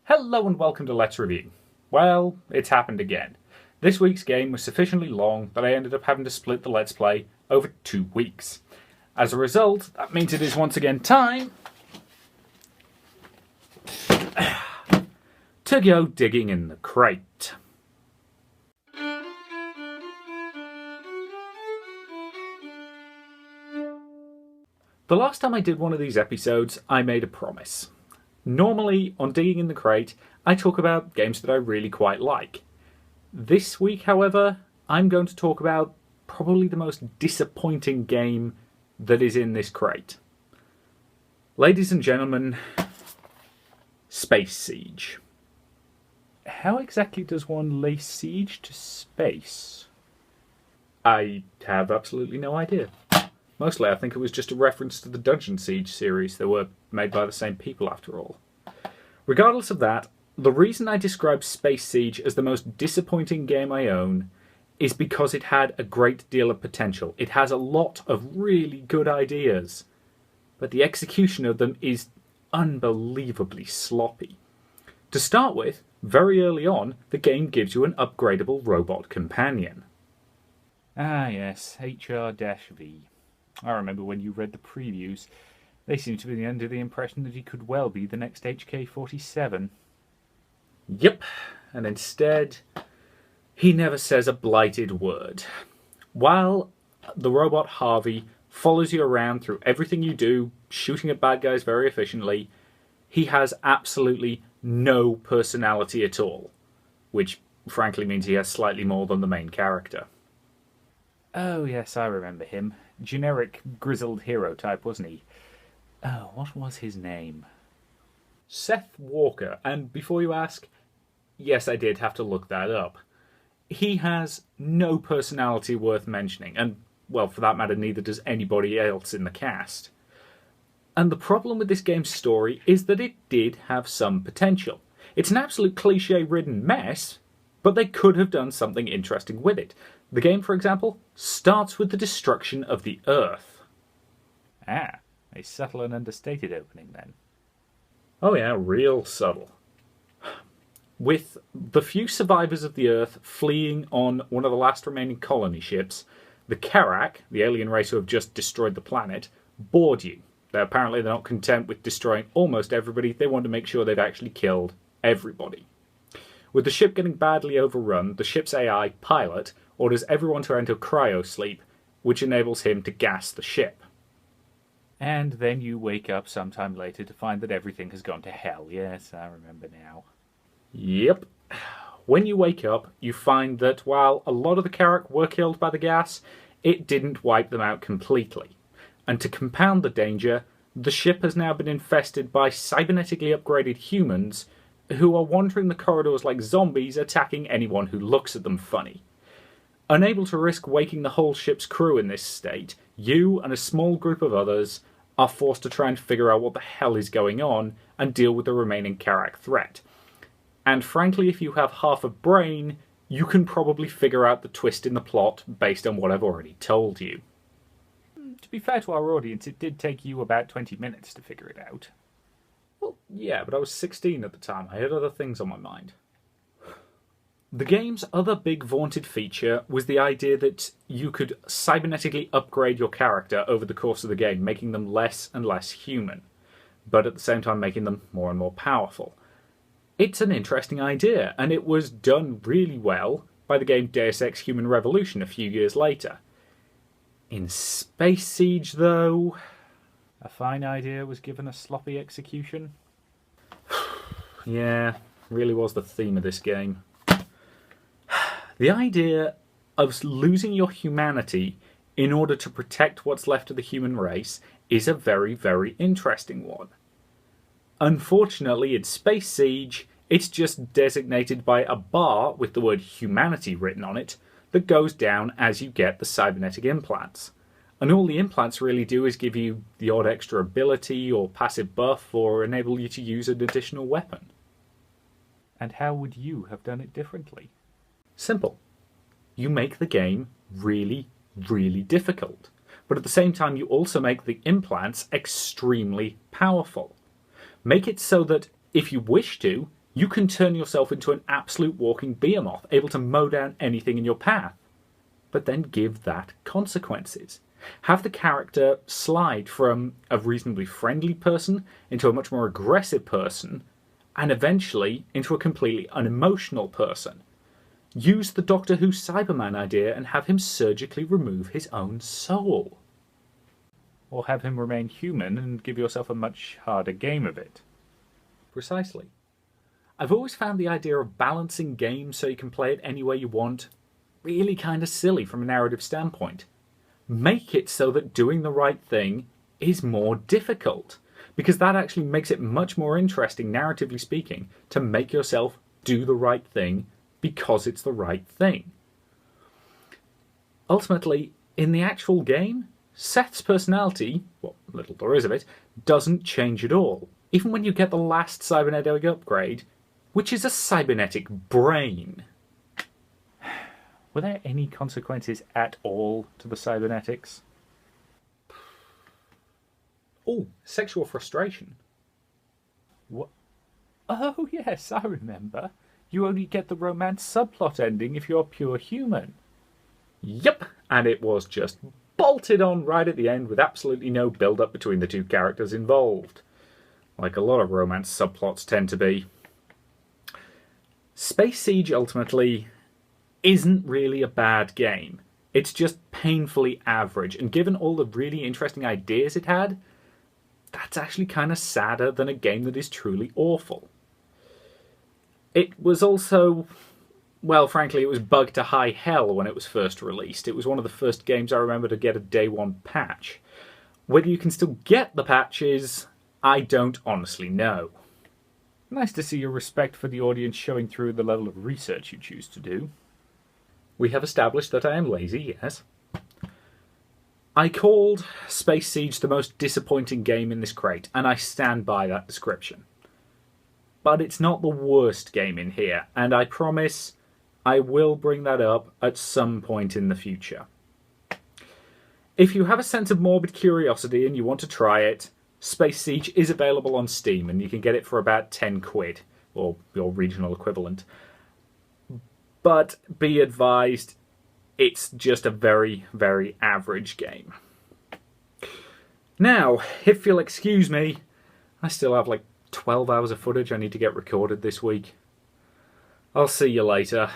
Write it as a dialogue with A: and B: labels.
A: Hello and welcome to Let's Review. Well, it's happened again. This week's game was sufficiently long that I ended up having to split the Let's Play over 2 weeks. As a result, that means it is once again time to go digging in the crate. The last time I did one of these episodes, I made a promise. Normally, on Digging in the Crate, I talk about games that I really quite like. This week, however, I'm going to talk about probably the most disappointing game that is in this crate. Ladies and gentlemen, Space Siege. How exactly does one lay siege to space? I have absolutely no idea. Mostly I think it was just a reference to the Dungeon Siege series that were made by the same people after all. Regardless of that, the reason I describe Space Siege as the most disappointing game I own is because it had a great deal of potential. It has a lot of really good ideas, but the execution of them is unbelievably sloppy. To start with, very early on, the game gives you an upgradable robot companion. Ah yes, HR-V. I remember when you read the previews, they seemed to be under the impression that he could well be the next HK-47. Yep, and instead, he never says a blighted word. While the robot Harvey follows you around through everything you do, shooting at bad guys very efficiently, he has absolutely no personality at all, which frankly means he has slightly more than the main character. Oh yes, I remember him. Generic grizzled hero type, wasn't he? Oh, what was his name? Seth Walker. And before you ask, yes, I did have to look that up. He has no personality worth mentioning, and, well, for that matter, neither does anybody else in the cast. And the problem with this game's story is that it did have some potential. It's an absolute cliché-ridden mess, but they could have done something interesting with it. The game, for example, starts with the destruction of the Earth. Ah, a subtle and understated opening then. Oh yeah, real subtle. With the few survivors of the Earth fleeing on one of the last remaining colony ships, the Karak, the alien race who have just destroyed the planet, board you. Apparently they're not content with destroying almost everybody, they want to make sure they've actually killed everybody. With the ship getting badly overrun, the ship's AI, Pilot, orders everyone to enter cryosleep, which enables him to gas the ship. And then you wake up sometime later to find that everything has gone to hell. Yes, I remember now. Yep. When you wake up, you find that while a lot of the Karak were killed by the gas, it didn't wipe them out completely. And to compound the danger, the ship has now been infested by cybernetically upgraded humans who are wandering the corridors like zombies, attacking anyone who looks at them funny. Unable to risk waking the whole ship's crew in this state, you and a small group of others are forced to try and figure out what the hell is going on and deal with the remaining Karak threat. And frankly, if you have half a brain, you can probably figure out the twist in the plot based on what I've already told you. To be fair to our audience, it did take you about 20 minutes to figure it out. Well, yeah, but I was 16 at the time. I had other things on my mind. The game's other big vaunted feature was the idea that you could cybernetically upgrade your character over the course of the game, making them less and less human, but at the same time making them more and more powerful. It's an interesting idea, and it was done really well by the game Deus Ex Human Revolution a few years later. In Space Siege, though, a fine idea was given a sloppy execution. Yeah, really was the theme of this game. The idea of losing your humanity in order to protect what's left of the human race is a very, very interesting one. Unfortunately, in Space Siege, it's just designated by a bar with the word humanity written on it that goes down as you get the cybernetic implants. And all the implants really do is give you the odd extra ability or passive buff or enable you to use an additional weapon. And how would you have done it differently? Simple. You make the game really, really difficult. But at the same time, you also make the implants extremely powerful. Make it so that, if you wish to, You can turn yourself into an absolute walking behemoth, able to mow down anything in your path. But then give that consequences. Have the character slide from a reasonably friendly person into a much more aggressive person, and eventually into a completely unemotional person. Use the Doctor Who Cyberman idea and have him surgically remove his own soul. Or have him remain human and give yourself a much harder game of it. Precisely. I've always found the idea of balancing games so you can play it any way you want really kind of silly from a narrative standpoint. Make it so that doing the right thing is more difficult, because that actually makes it much more interesting, narratively speaking, to make yourself do the right thing because it's the right thing. Ultimately, in the actual game, Seth's personality, what little there is of it, doesn't change at all. Even when you get the last cybernetic upgrade, which is a cybernetic brain. Were there any consequences at all to the cybernetics? Oh, sexual frustration. What? Oh yes, I remember. You only get the romance subplot ending if you're pure human. Yep, and it was just bolted on right at the end with absolutely no build-up between the two characters involved. Like a lot of romance subplots tend to be. Space Siege, ultimately, isn't really a bad game. It's just painfully average, and given all the really interesting ideas it had, that's actually kind of sadder than a game that is truly awful. It was also, well, frankly, it was bugged to high hell when it was first released. It was one of the first games I remember to get a day one patch. Whether you can still get the patches, I don't honestly know. Nice to see your respect for the audience showing through the level of research you choose to do. We have established that I am lazy, yes. I called Space Siege the most disappointing game in this crate, and I stand by that description. But it's not the worst game in here, and I promise I will bring that up at some point in the future. If you have a sense of morbid curiosity and you want to try it, Space Siege is available on Steam, and you can get it for about 10 quid, or your regional equivalent. But be advised, it's just a very, very average game. Now, if you'll excuse me, I still have like 12 hours of footage I need to get recorded this week. I'll see you later.